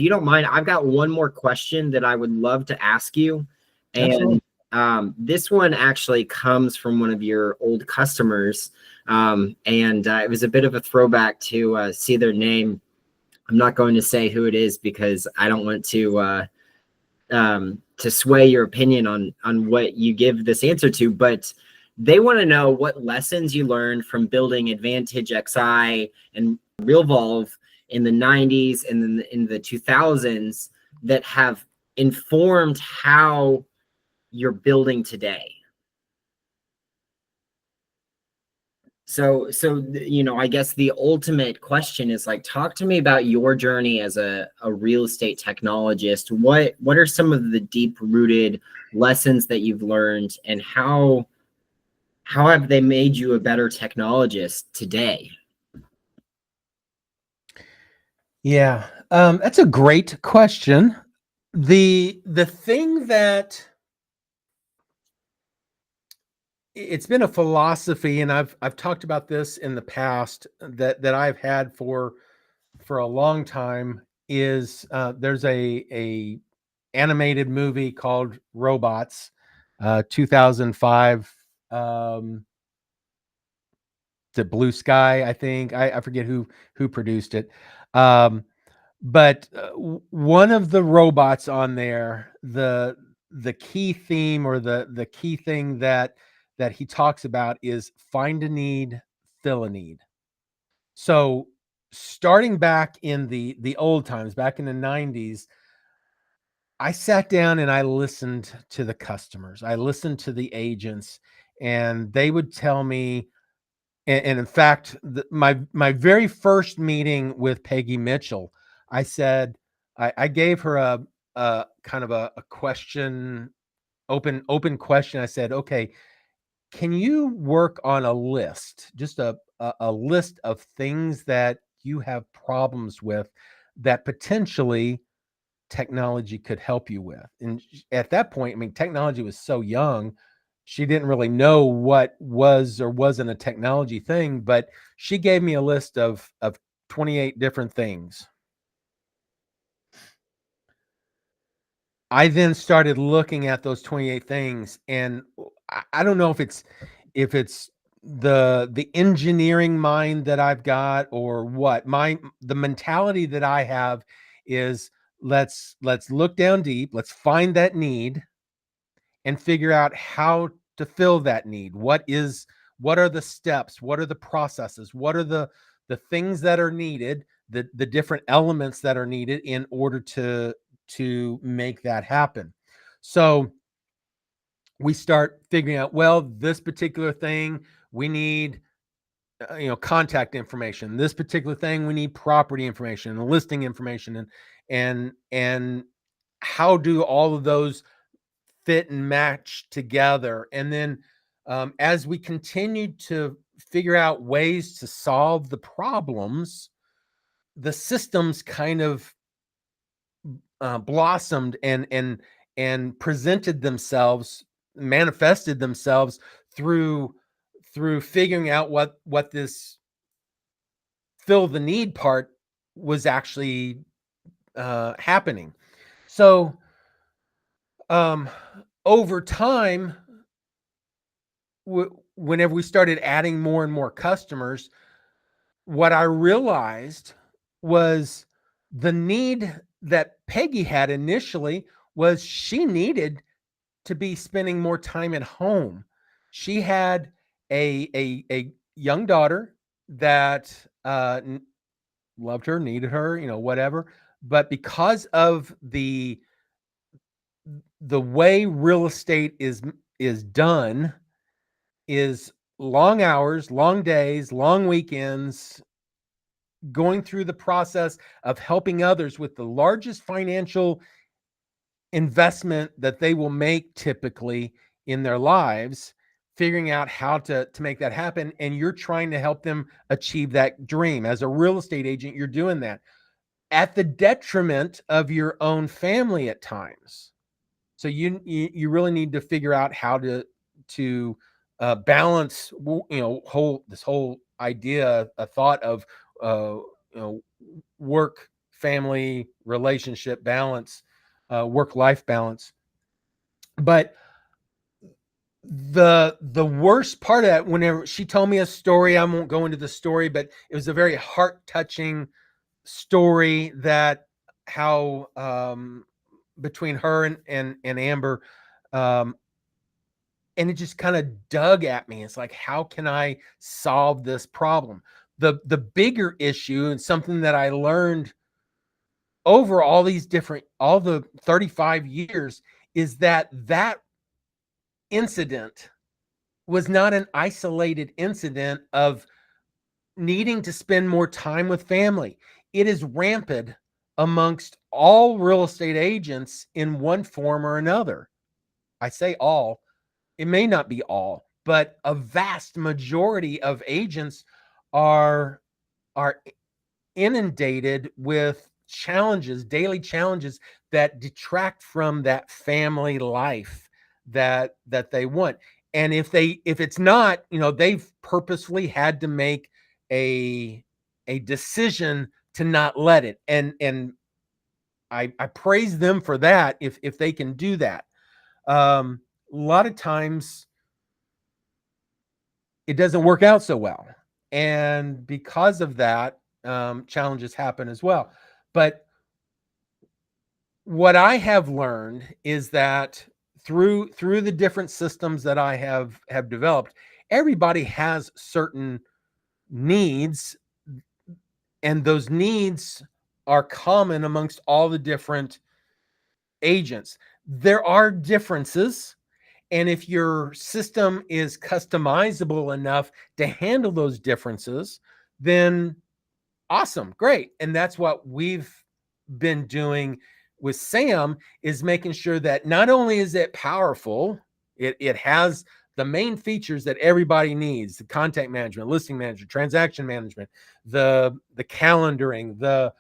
you don't mind, I've got one more question that I would love to ask you. And this one actually comes from one of your old customers. It was a bit of a throwback to see their name. I'm not going to say who it is because I don't want to sway your opinion on what you give this answer to, but they want to know what lessons you learned from building AdvantageXi and Revolve in the 90s and then in the 2000s that have informed how you're building today. So, I guess the ultimate question is like, talk to me about your journey as a real estate technologist. What are some of the deep rooted lessons that you've learned, and how have they made you a better technologist today? Yeah, that's a great question. The thing that it's been a philosophy, and I've talked about this in the past that I've had for a long time, is there's a animated movie called Robots, 2005. The Blue Sky, I think. I forget who produced it. But one of the robots on there, the key theme, or the key thing that he talks about is find a need, fill a need. So starting back in the old times, back in the 90s, I sat down and I listened to the customers. I listened to the agents, and they would tell me, and in fact, my very first meeting with Peggy Mitchell, I said, I gave her a kind of a question, open question. I said, okay, can you work on a list, just a list of things that you have problems with that potentially technology could help you with? And at that point, I mean, technology was so young, she didn't really know what was or wasn't a technology thing, but she gave me a list of 28 different things. I then started looking at those 28 things, and I don't know if it's the engineering mind that I've got or what. The mentality that I have is, let's look down deep, let's find that need and figure out how to fill that need. What are the steps? What are the processes? What are the things that are needed, the different elements that are needed in order to make that happen? So we start figuring out, well, this particular thing, we need contact information. This particular thing, we need property information and listing information, and how do all of those fit and match together? And then as we continued to figure out ways to solve the problems, the systems kind of blossomed and presented themselves, manifested themselves through figuring out what this fill the need part was actually happening. So over time, whenever we started adding more and more customers, what I realized was the need that Peggy had initially was she needed to be spending more time at home. She had a young daughter that loved her, needed her, whatever. But because of the way real estate is done, is long hours, long days, long weekends, going through the process of helping others with the largest financial investment that they will make typically in their lives, figuring out how to make that happen. And you're trying to help them achieve that dream. As a real estate agent, you're doing that at the detriment of your own family at times. So you really need to figure out how to balance, this whole idea, a thought of work, family relationship balance, work-life balance. But the worst part of that, whenever she told me a story, I won't go into the story, but it was a very heart-touching story that how between her and Amber, and it just kind of dug at me. It's like, how can I solve this problem? The bigger issue, and something that I learned over all the 35 years, is that incident was not an isolated incident of needing to spend more time with family. It is rampant amongst all real estate agents in one form or another. I say all, it may not be all, but a vast majority of agents are inundated with challenges, daily challenges that detract from that family life that they want. And if it's not, they've purposely had to make a decision to not let it. And I praise them for that if they can do that. A lot of times it doesn't work out so well. And because of that, challenges happen as well. But what I have learned is that through the different systems that I have developed, everybody has certain needs, and those needs are common amongst all the different agents. There are differences, and if your system is customizable enough to handle those differences, then awesome, great. And that's what we've been doing with Sam, is making sure that not only is it powerful, it has the main features that everybody needs: the contact management, listing manager, transaction management, the calendaring, the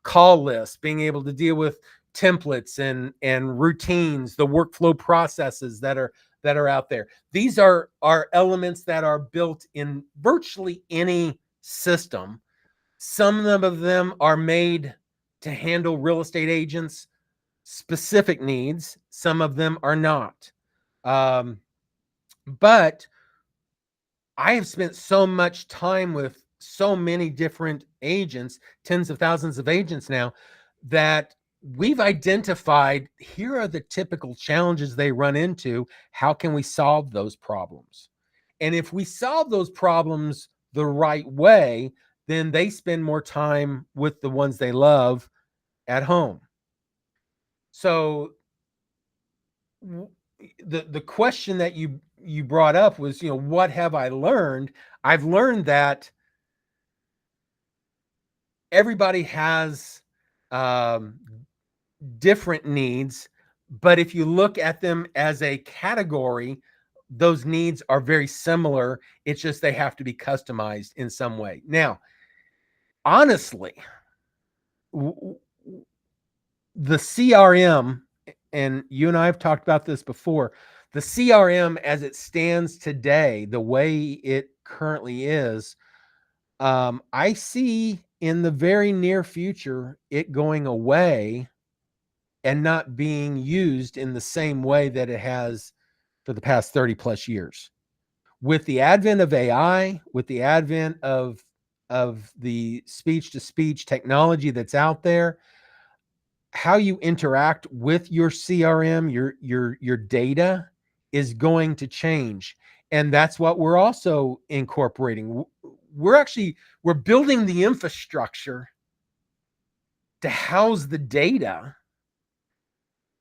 call list, being able to deal with templates and routines, the workflow processes that are out there. These are elements that are built in virtually any system. Some of them are made to handle real estate agents' specific needs. Some of them are not. But I have spent so much time with so many different agents, tens of thousands of agents now, that we've identified, here are the typical challenges they run into. How can we solve those problems? And if we solve those problems the right way, then they spend more time with the ones they love at home. So the question that you brought up was, what have I learned? I've learned that everybody has different needs, but if you look at them as a category, those needs are very similar. It's just they have to be customized in some way. Now, honestly, the CRM, and you and I have talked about this before, the CRM as it stands today, the way it currently is, I see in the very near future it going away and not being used in the same way that it has for the past 30 plus years. With the advent of AI, with the advent of the speech to speech technology that's out there, how you interact with your CRM, your data, is going to change. And that's what we're also incorporating. We're building the infrastructure to house the data.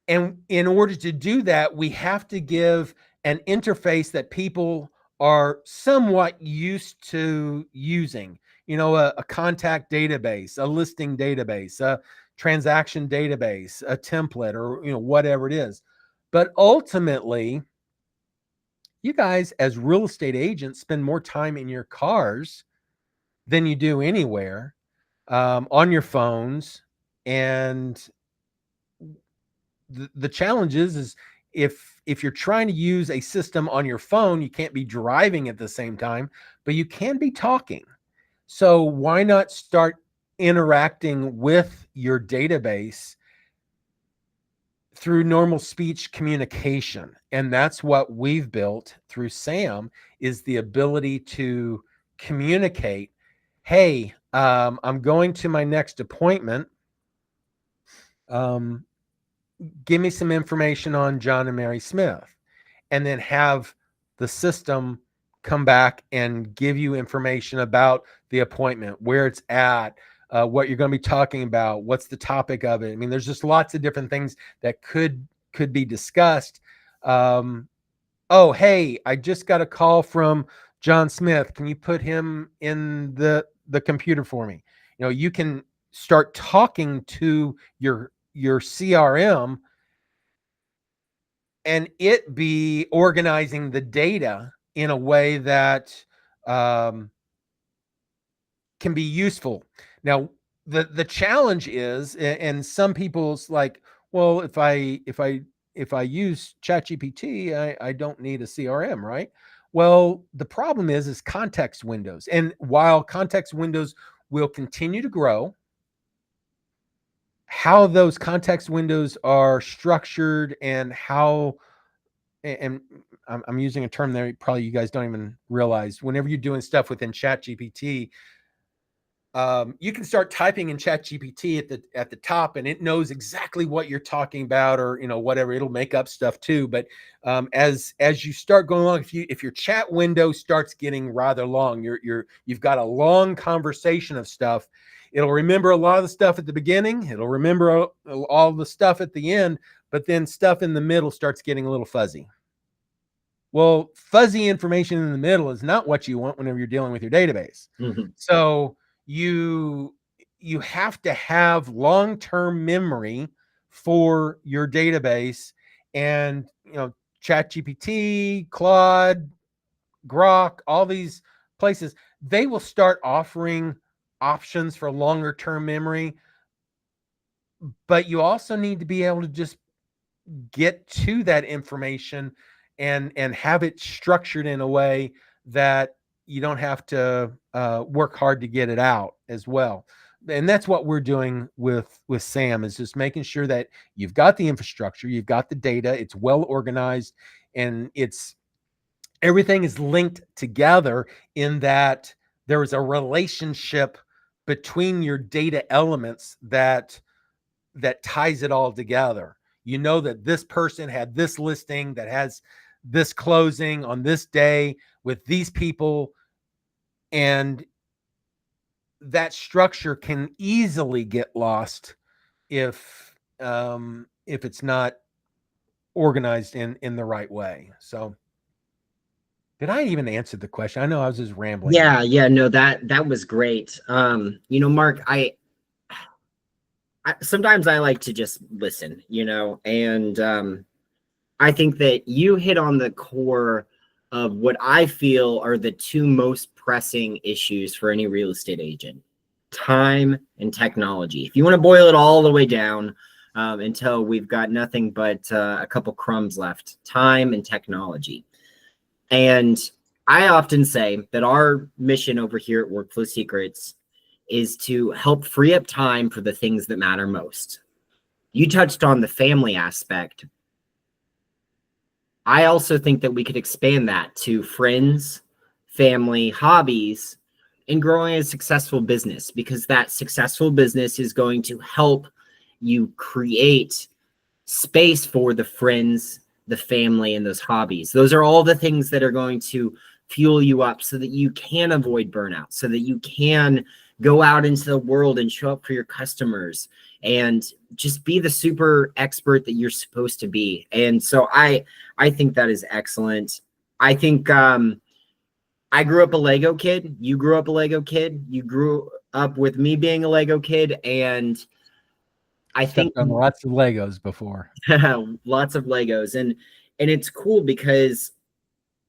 And in order to do that, we have to give an interface that people are somewhat used to using. A contact database, a listing database, a transaction database, a template, or whatever it is. But ultimately, you guys as real estate agents spend more time in your cars than you do anywhere, on your phones. And the challenge is if you're trying to use a system on your phone, you can't be driving at the same time, but you can be talking. So why not start interacting with your database through normal speech communication. And that's what we've built through SAM, is the ability to communicate. Hey, I'm going to my next appointment. Give me some information on John and Mary Smith, and then have the system come back and give you information about the appointment, where it's at, what you're going to be talking about, what's the topic of it. I mean, there's just lots of different things that could be discussed. Oh, hey, I just got a call from John Smith. Can you put him in the computer for me? You know, you can start talking to your CRM, and it be organizing the data in a way that um, can be useful. Now, the challenge is, and some people's like, well, if I use ChatGPT, I don't need a CRM, right? Well, the problem is context windows. And while context windows will continue to grow, how those context windows are structured and how, and I'm using a term there probably you guys don't even realize, whenever you're doing stuff within ChatGPT, you can start typing in ChatGPT at the top, and it knows exactly what you're talking about, or whatever. It'll make up stuff too. But as you start going along, if your chat window starts getting rather long, you've got a long conversation of stuff, it'll remember a lot of the stuff at the beginning. It'll remember all the stuff at the end, but then stuff in the middle starts getting a little fuzzy. Well, fuzzy information in the middle is not what you want whenever you're dealing with your database. Mhm. So you have to have long-term memory for your database. And ChatGPT, Claude, Grok, all these places, they will start offering options for longer term memory, but you also need to be able to just get to that information and have it structured in a way that you don't have to work hard to get it out as well. And that's what we're doing with SAM, is just making sure that you've got the infrastructure, you've got the data, it's well organized, and everything is linked together, in that there is a relationship between your data elements that ties it all together. You know that this person had this listing that has this closing on this day with these people, and that structure can easily get lost if it's not organized in the right way. So, did I even answer the question? I know I was just rambling. Yeah, no, that was great. Mark, I sometimes I like to just listen, and I think that you hit on the core of what I feel are the two most pressing issues for any real estate agent: time and technology. If you want to boil it all the way down until we've got nothing but a couple crumbs left: time and technology. And I often say that our mission over here at Workflow Secrets is to help free up time for the things that matter most. You touched on the family aspect. I also think that we could expand that to friends, family, hobbies, and growing a successful business, because that successful business is going to help you create space for the friends, the family, and those hobbies. Those are all the things that are going to fuel you up so that you can avoid burnout, so that you can go out into the world and show up for your customers and just be the super expert that you're supposed to be. And so I think that is excellent. I think I grew up a Lego kid. You grew up a Lego kid. You grew up with me being a Lego kid. And I think on lots of Legos before. lots of Legos. And it's cool because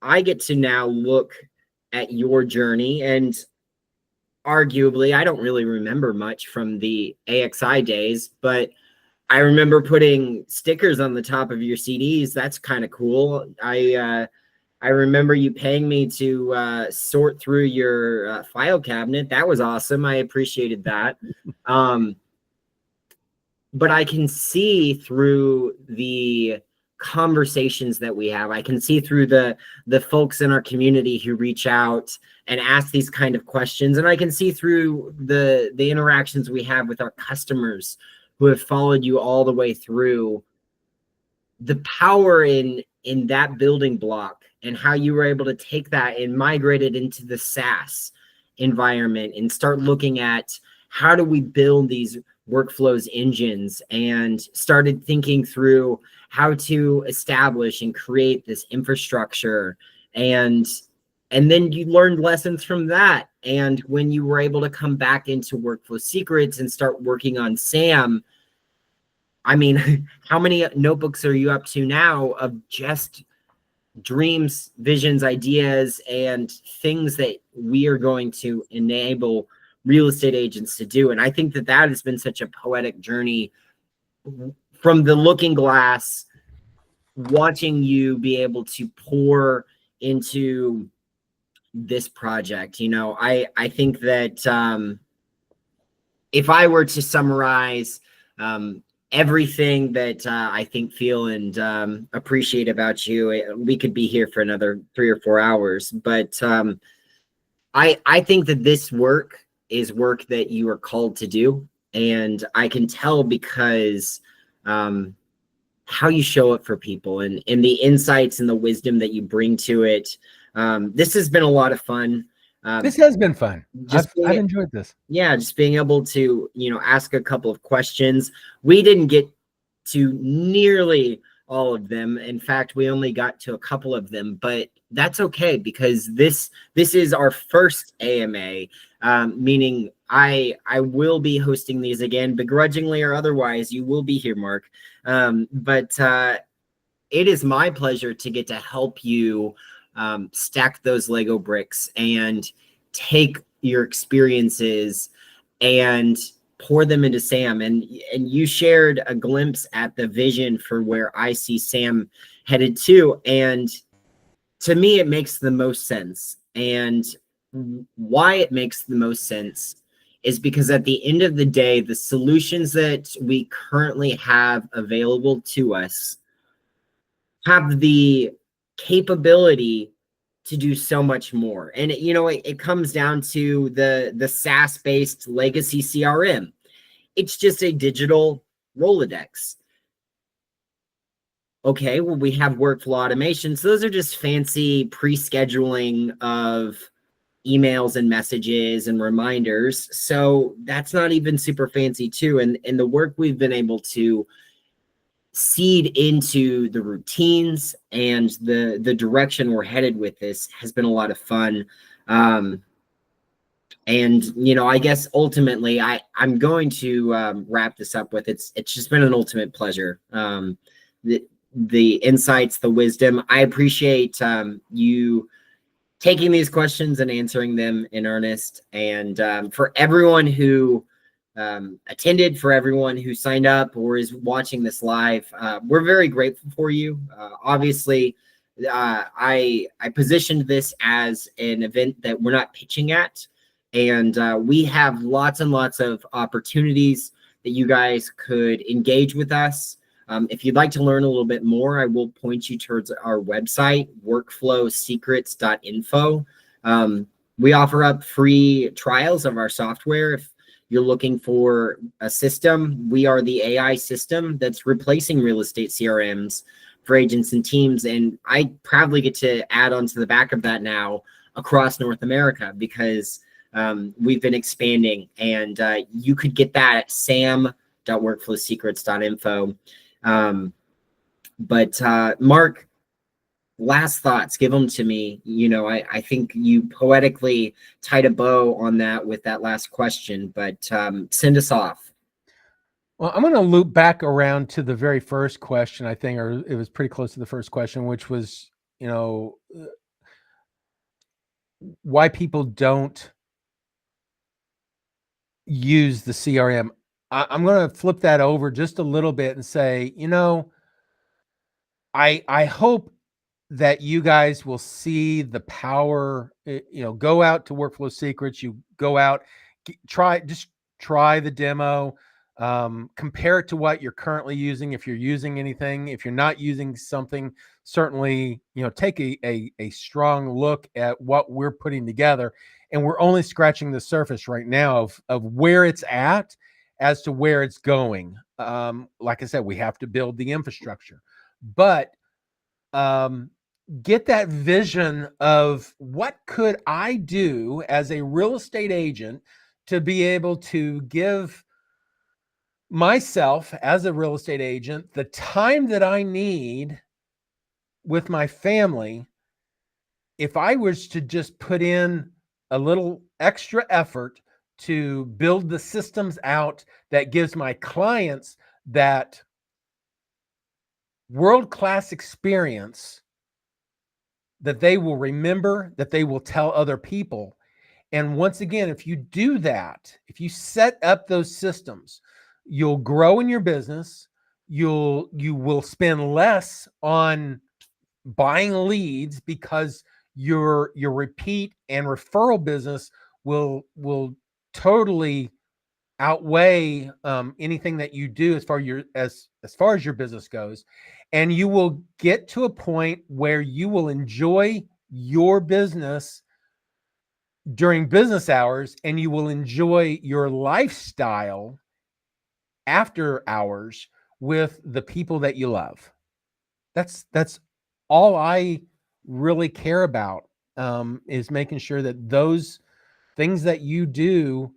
I get to now look at your journey, and arguably, I don't really remember much from the AXI days, but I remember putting stickers on the top of your CDs. That's kind of cool. I remember you paying me to sort through your file cabinet. That was awesome. I appreciated that. Um, but I can see through the conversations that we have. I can see through the folks in our community who reach out and ask these kind of questions, and I can see through the interactions we have with our customers who have followed you all the way through, the power in that building block and how you were able to take that and migrate it into the SaaS environment and start looking at how do we build these workflows engines, and started thinking through how to establish and create this infrastructure. And then you learned lessons from that, and when you were able to come back into Workflow Secrets and start working on SAM, I mean, how many notebooks are you up to now of just dreams, visions, ideas, and things that we are going to enable real estate agents to do? And I think that that has been such a poetic journey from the looking glass, watching you be able to pour into this project. I think that if I were to summarize everything that I think, feel, and appreciate about you, we could be here for another 3 or 4 hours. But I think that this work is work that you are called to do, and I can tell because how you show up for people, and the insights and the wisdom that you bring to it. This has been a lot of fun. This has been fun. Just I've enjoyed this. Yeah, just being able to, ask a couple of questions. We didn't get to nearly all of them. In fact, we only got to a couple of them, but that's okay, because this is our first AMA, meaning I will be hosting these again, begrudgingly or otherwise. You will be here, Mark. But it is my pleasure to get to help you stack those Lego bricks and take your experiences and pour them into SAM. And you shared a glimpse at the vision for where I see SAM headed to. And to me, it makes the most sense. And why it makes the most sense is because at the end of the day, the solutions that we currently have available to us have the capability to do so much more. And it comes down to the SaaS based legacy CRM. It's just a digital Rolodex. Okay, well, we have workflow automation. So those are just fancy pre-scheduling of emails and messages and reminders. So that's not even super fancy too. And the work we've been able to seed into the routines and the direction we're headed with this has been a lot of fun. And I guess ultimately I'm going to wrap this up with, it's just been an ultimate pleasure. The insights, the wisdom, I appreciate you taking these questions and answering them in earnest. And for everyone who attended, for everyone who signed up or is watching this live, we're very grateful for you. Obviously, I positioned this as an event that we're not pitching at, and we have lots and lots of opportunities that you guys could engage with us. If you'd like to learn a little bit more, I will point you towards our website, workflowsecrets.info. We offer up free trials of our software. If you're looking for a system, we are the AI system that's replacing real estate CRMs for agents and teams. And I proudly get to add on to the back of that now across North America, because we've been expanding, and you could get that at sam.workflowsecrets.info. But Mark, last thoughts, give them to me. I think you poetically tied a bow on that with that last question, but send us off. Well, I'm going to loop back around to the very first question, I think, or it was pretty close to the first question, which was, why people don't use the CRM. I'm going to flip that over just a little bit and say, I hope that you guys will see the power. Go out to Workflow Secrets. You go out, try the demo, compare it to what you're currently using. If you're using anything, if you're not using something, certainly, take a strong look at what we're putting together. And we're only scratching the surface right now of where it's at as to where it's going. Like I said, we have to build the infrastructure, but get that vision of what could I do as a real estate agent to be able to give myself as a real estate agent the time that I need with my family. If I was to just put in a little extra effort to build the systems out that gives my clients that world-class experience that they will remember, that they will tell other people. And once again, if you do that, if you set up those systems, you'll grow in your business. You will spend less on buying leads because your repeat and referral business will totally outweigh anything that you do as far as your business goes. And you will get to a point where you will enjoy your business during business hours, and you will enjoy your lifestyle after hours with the people that you love. That's all I really care about, is making sure that those things that you do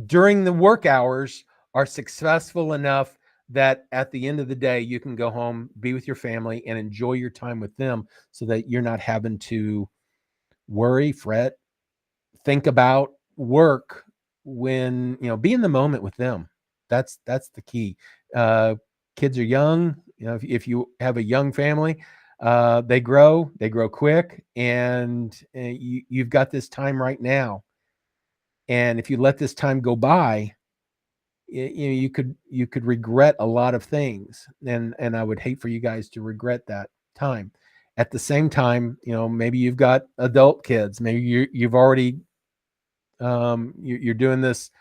during the work hours are successful enough that at the end of the day, you can go home, be with your family, and enjoy your time with them, so that you're not having to worry, fret, think about work when, be in the moment with them. That's the key. Kids are young. If you have a young family, they grow quick, and you've got this time right now. And if you let this time go by, you could regret a lot of things, and I would hate for you guys to regret that time. At the same time, maybe you've got adult kids. Maybe you've already you're doing this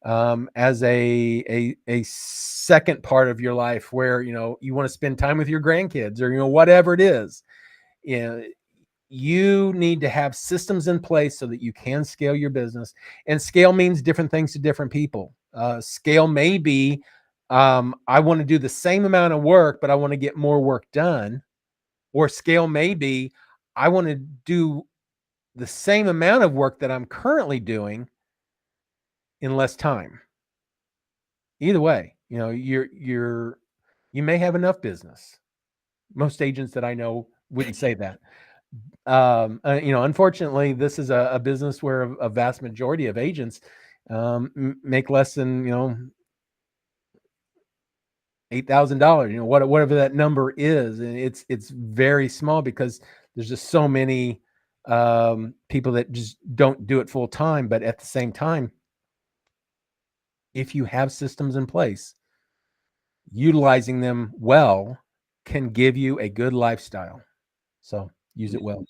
as a second part of your life, where you want to spend time with your grandkids, or whatever it is. You need to have systems in place so that you can scale your business. And scale means different things to different people. Scale may be, I want to do the same amount of work, but I want to get more work done. Or scale may be, I want to do the same amount of work that I'm currently doing in less time. Either way, you may have enough business. Most agents that I know wouldn't say that. Unfortunately, this is a business where a vast majority of agents make less than $8,000. Whatever that number is, and it's very small, because there's just so many people that just don't do it full time. But at the same time, if you have systems in place, utilizing them well can give you a good lifestyle. So use it well.